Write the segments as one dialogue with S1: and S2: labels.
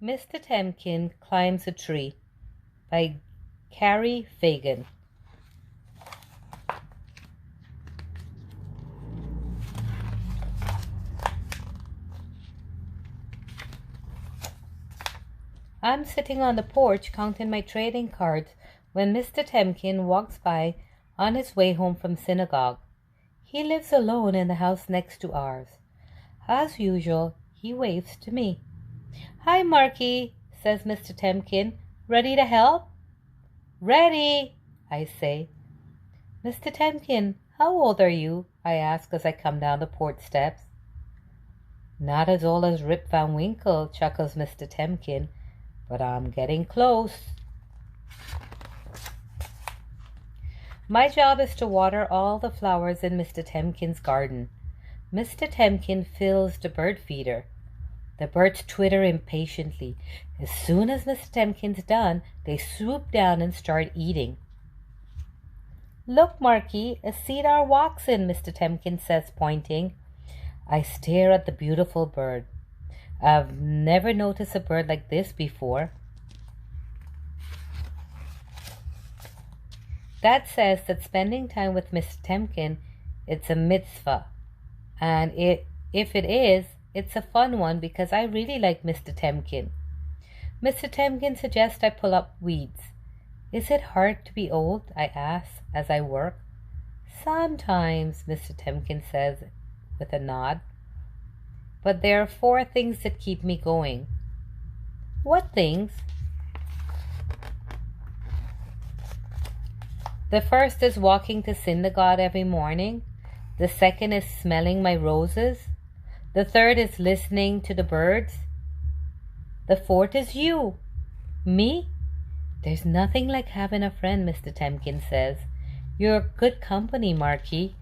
S1: Mr. Tempkin Climbs a Tree by Carrie Fagan. I'm sitting on the porch counting my trading cards when Mr. Tempkin walks by on his way home from synagogue. He lives alone in the house next to ours. As usual, he waves to me. "Hi, Marky," says Mr. Tempkin. "Ready to help?" "Ready," I say. "Mr. Tempkin, how old are you?" I ask as I come down the porch steps. "Not as old as Rip Van Winkle," chuckles Mr. Tempkin, "but I'm getting close." My job is to water all the flowers in Mr. Tempkin's garden. Mr. Tempkin fills the bird feeder. The birds twitter impatiently. As soon as Mr. Tempkin's done, they swoop down and start eating. "Look, Marky, a cedar waxen," Mr. Tempkin says, pointing. I stare at the beautiful bird. I've never noticed a bird like this before. Dad says that spending time with Mr. Tempkin, it's a mitzvah. And if it is, it's a fun one because I really like Mr. Tempkin. Mr. Tempkin suggests I pull up weeds. "Is it hard to be old?" I ask as I work. "Sometimes," Mr. Tempkin says with a nod. "But there are 4 things that keep me going." "What things?" "The first is walking to synagogue every morning. The second is smelling my roses. The third is listening to the birds. The fourth is you." "Me?" "There's nothing like having a friend," Mr. Tempkin says. "You're good company, Marky."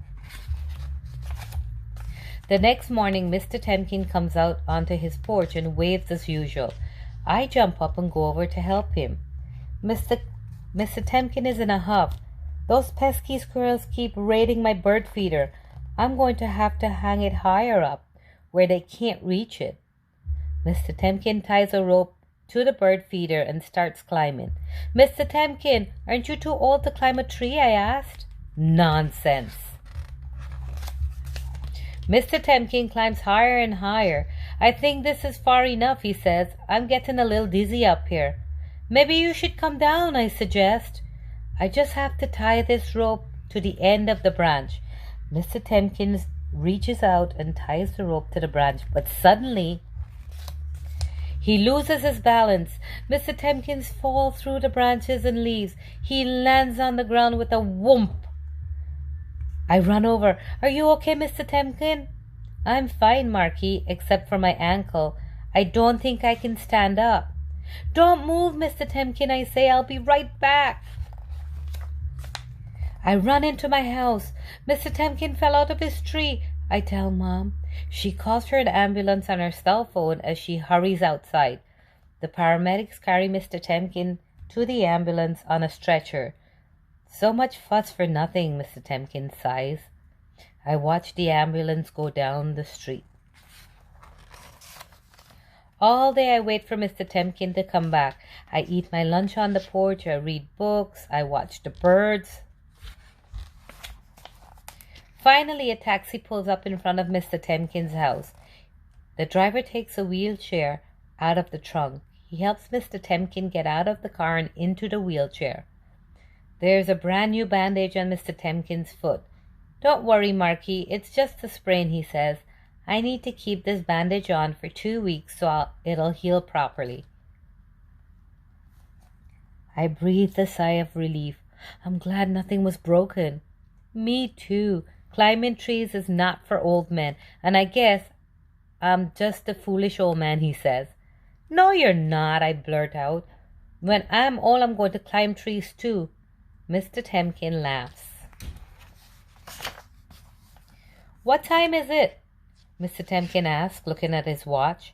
S1: The next morning, Mr. Tempkin comes out onto his porch and waves as usual. I jump up and go over to help him. Mr. Tempkin is in a huff. "Those pesky squirrels keep raiding my bird feeder. I'm going to have to hang it higher up, where they can't reach it." Mr. Tempkin ties a rope to the bird feeder and starts climbing. "Mr. Tempkin, aren't you too old to climb a tree?" I asked. "Nonsense." Mr. Tempkin climbs higher and higher. "I think this is far enough," he says. "I'm getting a little dizzy up here." "Maybe you should come down," I suggest. "I just have to tie this rope to the end of the branch." Mr. Tempkin reaches out and ties the rope to the branch, but suddenly he loses his balance. Mr. Tempkin falls through the branches and leaves. He lands on the ground with a whoomp. I run over. "Are you okay, Mr. Tempkin?" "I'm fine, Marky, except for my ankle. I don't think I can stand up." "Don't move, Mr. Tempkin," I say. "I'll be right back." I run into my house. Mr. Tempkin fell out of his tree, I tell Mom. She calls for an ambulance on her cell phone as she hurries outside. The paramedics carry Mr. Tempkin to the ambulance on a stretcher. "So much fuss for nothing," Mr. Tempkin sighs. I watch the ambulance go down the street. All day I wait for Mr. Tempkin to come back. I eat my lunch on the porch, I read books, I watch the birds. Finally, a taxi pulls up in front of Mr. Tempkin's house. The driver takes a wheelchair out of the trunk. He helps Mr. Tempkin get out of the car and into the wheelchair. There's a brand new bandage on Mr. Tempkin's foot. "Don't worry, Marky, it's just a sprain," he says. "I need to keep this bandage on for 2 weeks so it'll heal properly." I breathed a sigh of relief. I'm glad nothing was broken. "Me too. Climbing trees is not for old men, and I guess I'm just a foolish old man," he says. "No, you're not," I blurt out. "When I'm old, I'm going to climb trees too." Mr. Tempkin laughs. "What time is it?" Mr. Tempkin asks, looking at his watch.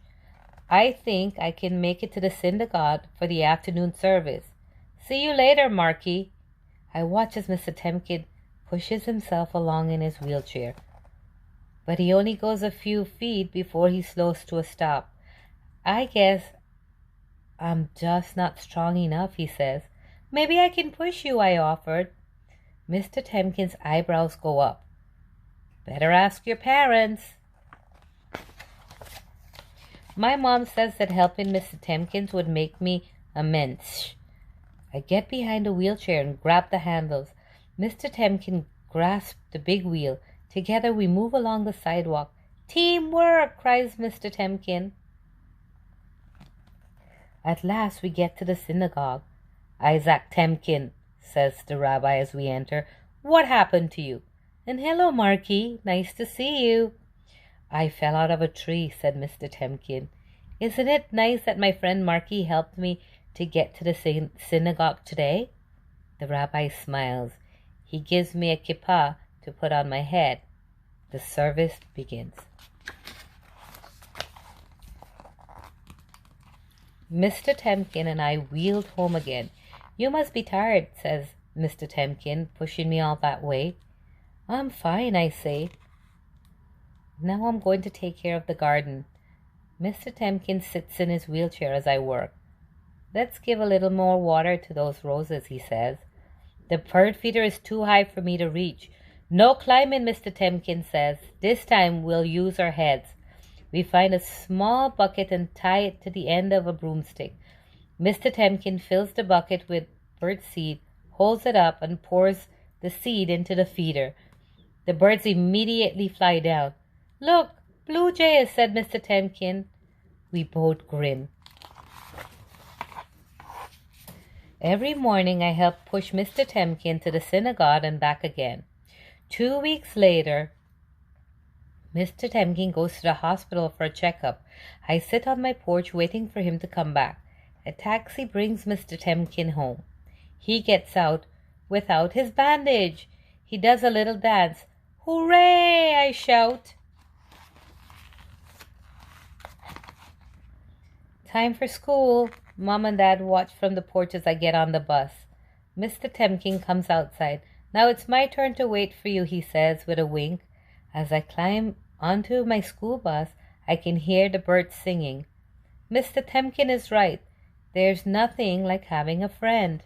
S1: "I think I can make it to the synagogue for the afternoon service. See you later, Marky." I watch as Mr. Tempkin pushes himself along in his wheelchair. But he only goes a few feet before he slows to a stop. I guess I'm just not strong enough, he says. Maybe I can push you, I offered. Mr. Tempkin's eyebrows go up. Better ask your parents. My mom says that helping Mr. Tempkins would make me a mensch. I get behind the wheelchair and grab the handles. Mr. Tempkin grasps the big wheel. Together we move along the sidewalk. Teamwork, cries Mr. Tempkin. At last we get to the synagogue. Isaac Tempkin, says the rabbi as we enter. What happened to you? And hello, Marky. Nice to see you. I fell out of a tree, said Mr. Tempkin. Isn't it nice that my friend Marky helped me to get to the synagogue today? The rabbi smiles. He gives me a kippah to put on my head. The service begins. Mr. Tempkin and I wheeled home again. You must be tired, says Mr. Tempkin, pushing me all that way. I'm fine, I say. Now I'm going to take care of the garden. Mr. Tempkin sits in his wheelchair as I work. Let's give a little more water to those roses, he says. The bird feeder is too high for me to reach. No climbing, Mr. Tempkin says. This time we'll use our heads. We find a small bucket and tie it to the end of a broomstick. Mr. Tempkin fills the bucket with bird seed, holds it up, and pours the seed into the feeder. The birds immediately fly down. Look, blue jays, said Mr. Tempkin. We both grin. Every morning I help push Mr. Tempkin to the synagogue and back again. 2 weeks later, Mr. Tempkin goes to the hospital for a checkup. I sit on my porch waiting for him to come back. A taxi brings Mr. Tempkin home. He gets out without his bandage. He does a little dance. Hooray! I shout. Time for school. Mom and Dad watch from the porch as I get on the bus. Mr. Tempkin comes outside. Now it's my turn to wait for you, he says with a wink. As I climb onto my school bus, I can hear the birds singing. Mr. Tempkin is right. There's nothing like having a friend.